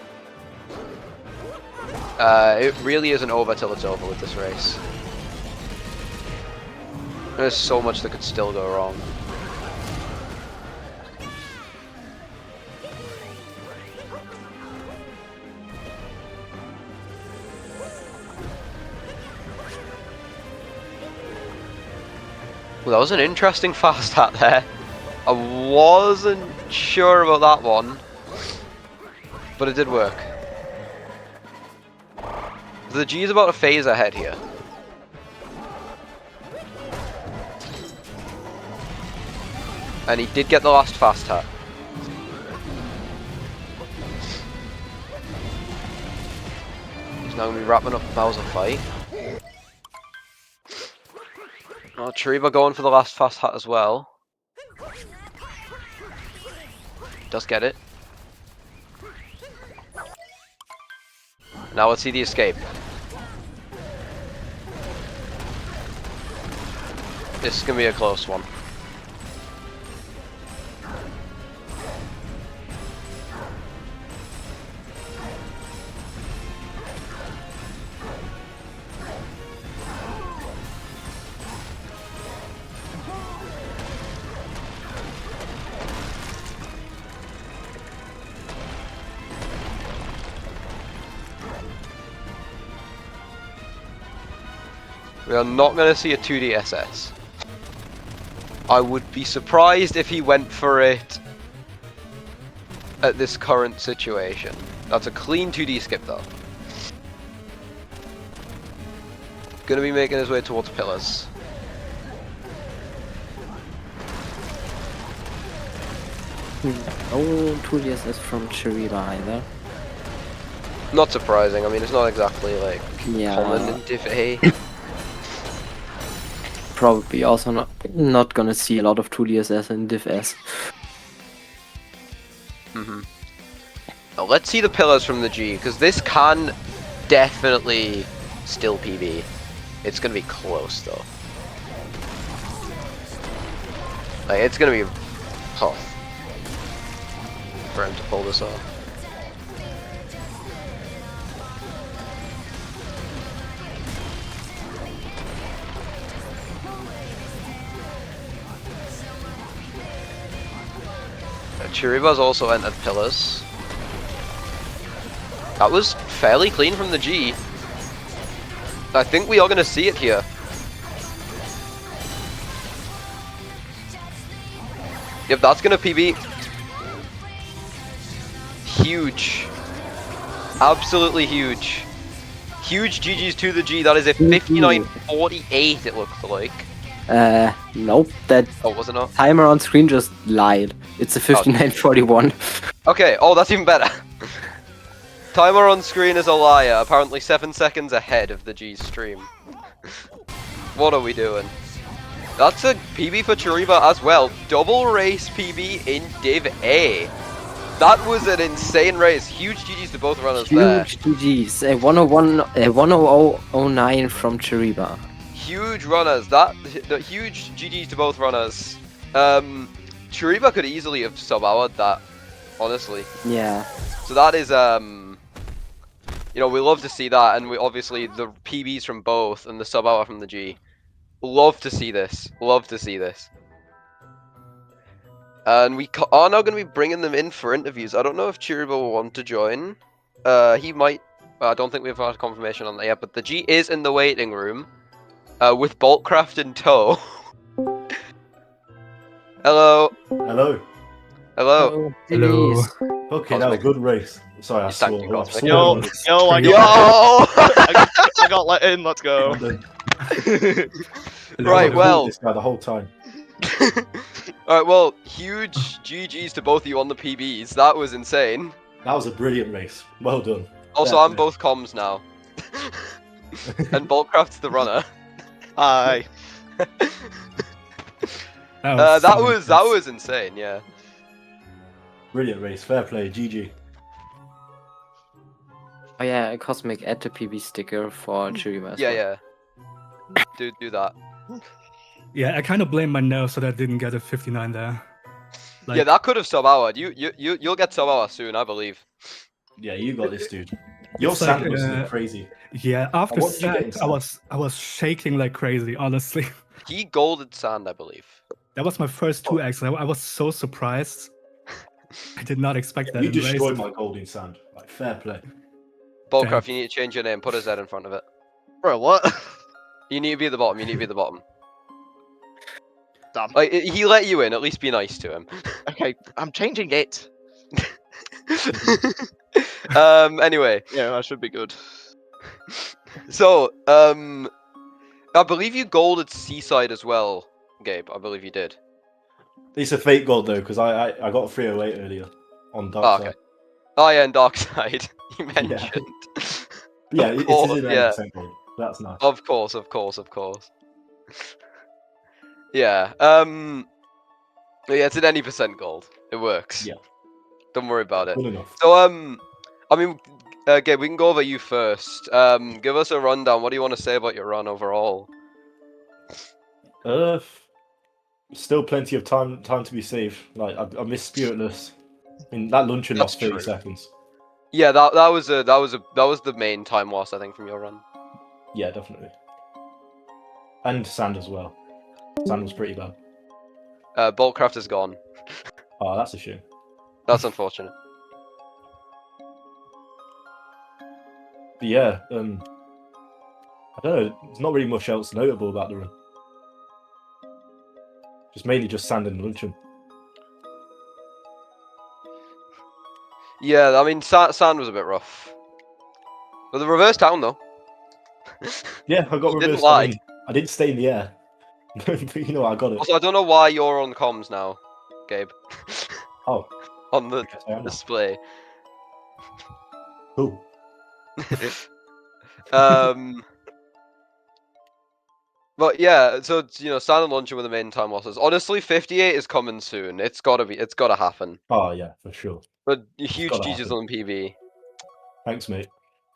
It really isn't over till it's over with this race. There's so much that could still go wrong. Well, that was an interesting fast hat there. I wasn't sure about that one, but it did work. The G is about a phase ahead here. And he did get the last fast hat. He's now going to be wrapping up the Bowser fight. Oh, Cheriba going for the last fast hat as well. Does get it. Now let's see the escape. This is gonna be a close one. We are not going to see a 2D SS. I would be surprised if he went for it at this current situation. That's a clean 2D skip though. Going to be making his way towards pillars. No 2DSS from Cheriba either. Not surprising, I mean it's not exactly like common in Div A. Probably also not gonna see a lot of 2DSS in Div S. Now let's see the pillars from the G, because this can definitely still PB. It's gonna be close though. Like it's gonna be tough for him to pull this off. Cheriba's also entered pillars. That was fairly clean from the G. I think we are going to see it here. Yep, that's going to PB. Huge. Absolutely huge. Huge GG's to the G. That is a 59.48 it looks like. Nope, that Oh, was it not? timer on screen just lied. It's a 59.41. Okay, oh, that's even better. Timer on screen is a liar, apparently 7 seconds ahead of the G stream. What are we doing? That's a PB for Cheriba as well. Double race PB in Div A. That was an insane race. Huge GG's to both runners there. Huge GG's. A 100.09 from Cheriba. Huge runners. The huge GG's to both runners. Cheriba could easily have sub-houred that, honestly. Yeah. So that is, you know, we love to see that, and we obviously the PBs from both and the sub-hour from the G. Love to see this. Love to see this. And we are now going to be bringing them in for interviews. I don't know if Cheriba will want to join. He might. I don't think we've had confirmation on that yet, but the G is in the waiting room. With Boltcraft in tow. Hello. Hello. Hello. Hello. Okay, that was a good race. Sorry, I You stank swore. your I cosmic. swore. Yo, I Yo! I got let in, let's go. Right, well. This guy the whole time. Alright, well, huge GG's to both of you on the PBs. That was insane. That was a brilliant race. Well done. Also, Yeah, I'm both comms now. And Boltcraft's the runner. Aye. That was insane, yeah. Brilliant race. Fair play. GG. Oh yeah, Cosmic add the PB sticker for Cheriba. Yeah. Do that. Yeah, I kind of blame my nerves that I didn't get a 59 there. Like, Yeah, that could have sub-houred. You'll get sub-hour soon, I believe. Yeah, you got this, dude. Your It's like, sand was crazy. yeah, after What did you get in sand, sand? I was shaking like crazy, honestly. He golded sand, I believe. That was my first 2x. I was so surprised. I did not expect that. You in destroyed race. my golden sand. Like, fair play. Boltcraft, you need to change your name. Put a Z in front of it. Bro, what? You need to be at the bottom. You need to be at the bottom. Damn. Like, he let you in. At least be nice to him. Okay, I'm changing it. Anyway. Yeah, that should be good. So, I believe you golded Seaside as well, Gabe. I believe you did. It's a fake gold though, because I got 308 earlier on Dark Side. Okay. Oh yeah, and Dark Side. You mentioned. Yeah, Of it course, is an yeah. 80% gold. That's nice. Of course. Yeah. Yeah, it's an any percent gold. It works. Yeah. Don't worry about it. Good enough. So I mean, Gabe, we can go over you first. Give us a rundown. What do you want to say about your run overall? Still plenty of time to be saved. Like I missed Spiritless. I mean that luncheon That's lost 30 true. seconds. Yeah, that was the main time loss I think from your run. Yeah, definitely. And sand as well. Sand was pretty bad. Boltcraft is gone. Oh, that's a shame. That's unfortunate. But yeah, I don't know. There's not really much else notable about the run. Just mainly just sand and luncheon. Yeah, I mean, sand was a bit rough. But the reverse down though. Yeah, I got You didn't reversed. lie. I mean, I didn't stay in the air. But you know, I got it. Also, I don't know why you're on comms now, Gabe. Oh, On the I guess I am now. display. Cool. But yeah, so sand and luncheon were the main time losses. Honestly, 58 is coming soon. It's gotta happen. Oh yeah, for sure. But huge gotta GG's happen. on PB. Thanks, mate.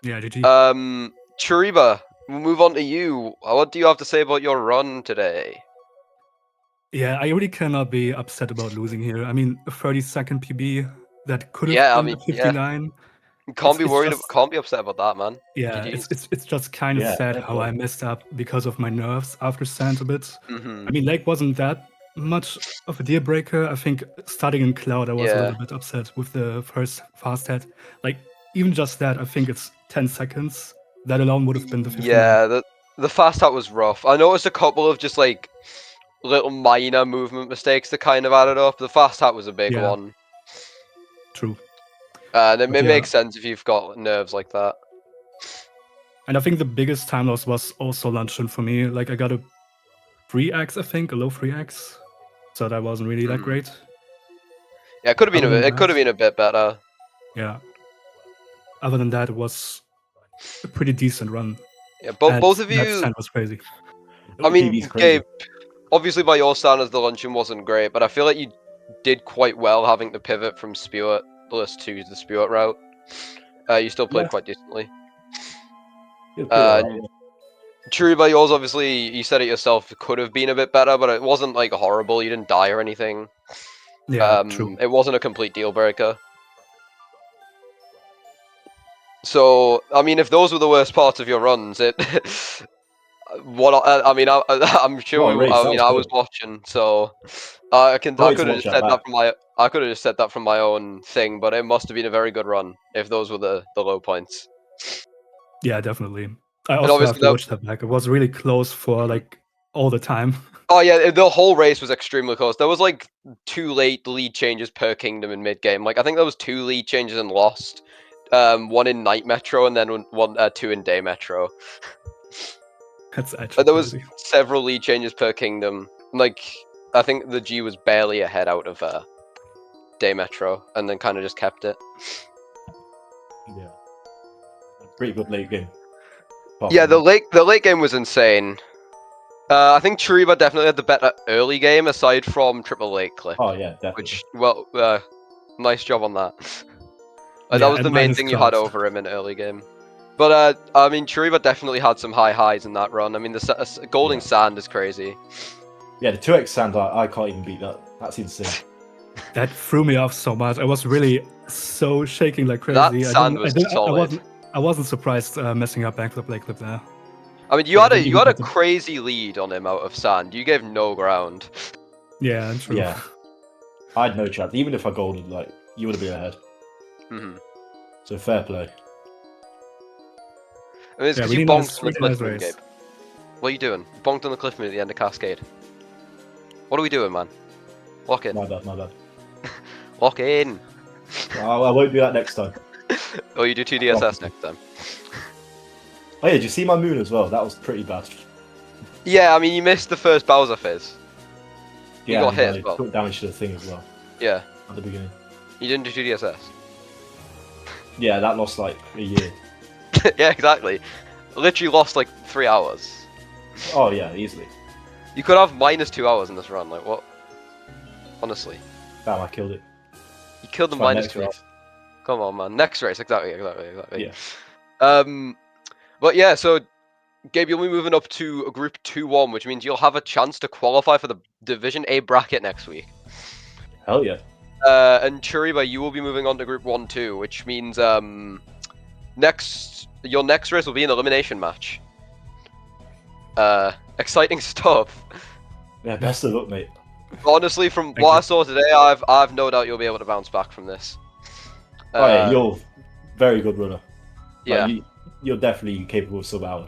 Yeah, GG. Cheriba, we'll move on to you. What do you have to say about your run today? Yeah, I really cannot be upset about losing here. I mean, a 30-second PB that could have Yeah, I been mean, a 59. Can't be It's worried. just- Can't be upset about that, man. Yeah, GG's. it's just kind of Yeah, sad fair how play. I messed up because of my nerves after sand a bit. Hmm I mean, Lake wasn't that much of a deal breaker. I think starting in Cloud, I was a Yeah. little bit upset with the first fast head. Like, even just that, I think it's 10 seconds. That alone would have been the 59. Yeah, the fast hat was rough. I noticed a couple of just like little minor movement mistakes that kind of added up. The fast hat was a big Yeah. one. True. And it But yeah. makes sense if you've got nerves like that. And I think the biggest time loss was also luncheon for me. Like, I got a 3x, I think, a low 3x. So that wasn't really that Mhm. great. Yeah, it could have been Other than it could have that- been a bit better. Yeah. Other than that, it was a pretty decent run. Yeah, And both of that you. stand was crazy. I mean, PB's crazy. Gabe, obviously by your standards, the luncheon wasn't great, but I feel like you did quite well having to pivot from Spiritless to the Spirit route. You still played Yeah. quite decently. You're pretty alright, and- Cheriba, yours obviously, you said it yourself, it could have been a bit better, but it wasn't like horrible. You didn't die or anything. Yeah, true. It wasn't a complete deal breaker. So, I mean, if those were the worst parts of your runs, it. I'm sure. What a race, that was I was good. watching, so I could Always have watch just that said that back. from my. I could have just said that from my own thing, but it must have been a very good run if those were the low points. Yeah, definitely. I also obviously have to that- watch that back. It was really close for like all the time. Oh yeah, the whole race was extremely close. There was like 2 late lead changes per kingdom in mid game. Like I think there was 2 lead changes in Lost, 1 in Night Metro, and then 2 in Day Metro. That's actually But there was crazy. several lead changes per kingdom. Like I think the G was barely ahead out of Day Metro, and then kind of just kept it. Yeah. Pretty good late game. Apart Yeah, from the late game was insane. I think Cheriba definitely had the better early game aside from Triple Lake Click. Oh yeah, definitely. Which, well, nice job on that. Yeah, That was and the main minus thing you had clouds. over him in early game. But I mean, Cheriba definitely had some high highs in that run. I mean, the Golding Yeah. Sand is crazy. Yeah, the 2x sand, I can't even beat that. That's insane. That threw me off so much. I was really so shaking like That crazy. sand was solid. I wasn't surprised messing up backflip Lake Clip there. I mean, you I had a didn't even get the- crazy lead on him out of sand. You gave no ground. Yeah, true. Yeah. I had no chance. Even if I golded, like, you would have been ahead. Hmm So fair play. I mean, it's Yeah, because really you nice- bonked on the really cliff nice moon, race. Gabe. What are you doing? You bonked on the cliff moon at the end of Cascade. What are we doing, man? Lock in. My bad, my bad. Lock in. I won't do that next time. Oh, you do 2DSS next time. Oh yeah, did you see my moon as well? That was pretty bad. Yeah, I mean, you missed the first Bowser phase. You got and hit I as well. took damage to the thing as well Yeah, at the beginning. you didn't do 2DSS. Yeah, that lost like a year. Yeah, exactly. Literally lost like 3 hours. Oh yeah, easily. You could have -2 hours in this run. Like what? Honestly, Damn, I killed it. you killed the It's fine, minus next 2 hours. race. Come on, man. Next race, exactly. Yeah. But yeah, so Gabe, you'll be moving up to a Group 2-1, which means you'll have a chance to qualify for the Division A bracket next week. Hell yeah. And Churiba, you will be moving on to Group 1-2, which means your next race will be an elimination match. Exciting stuff. Yeah, best of luck, mate. Honestly, from Thank what you. I saw today, I've no doubt you'll be able to bounce back from this. Oh yeah, you're very good runner. Yeah. Like, you're definitely capable of sub-hour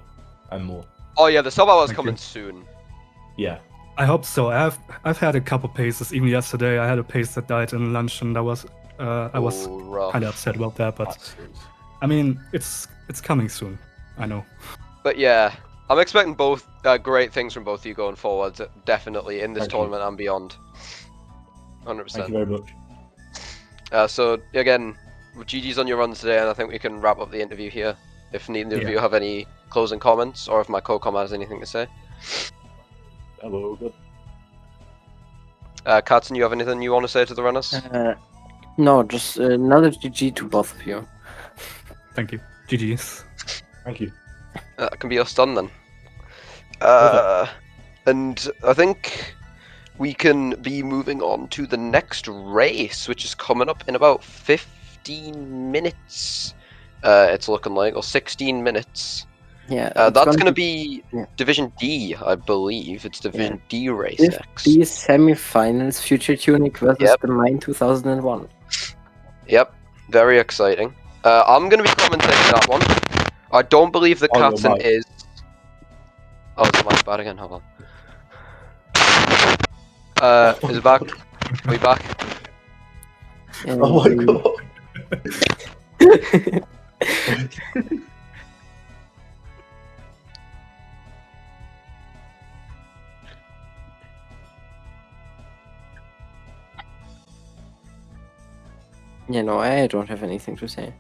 and more. Oh yeah, the sub hour's Thank coming you. soon. Yeah. I hope so. I've had a couple paces. Even yesterday, I had a pace that died in lunch, and I was Ooh, rough. kind of upset about that. But That sucks. I mean, it's coming soon. I know. But yeah, I'm expecting both great things from both of you going forward, definitely in this Thank you. tournament and beyond. Thank you 100%. very much. So again, GG's on your runs today, and I think we can wrap up the interview here. If neither of Yeah. you have any closing comments, or if my co-com has anything to say. Hello, good. Katzen, you have anything you want to say to the runners? No, just another GG to both of you. Thank you. GG's. Thank you. That can be us done then. Perfect. And I think we can be moving on to the next race, which is coming up in about 15 minutes. It's looking like, or 16 minutes. Yeah, That's going to be yeah. Division D, I believe. It's Division D race If next. these semi-finals, Future Tunic versus Yep. the Mine 2001. Yep, very exciting. I'm going to be commentating that one. I don't believe the On your Katzen mic. is. Oh, the mic's bad again. Hold on. Is it back? Are we back? Oh my god. You know, I don't have anything to say.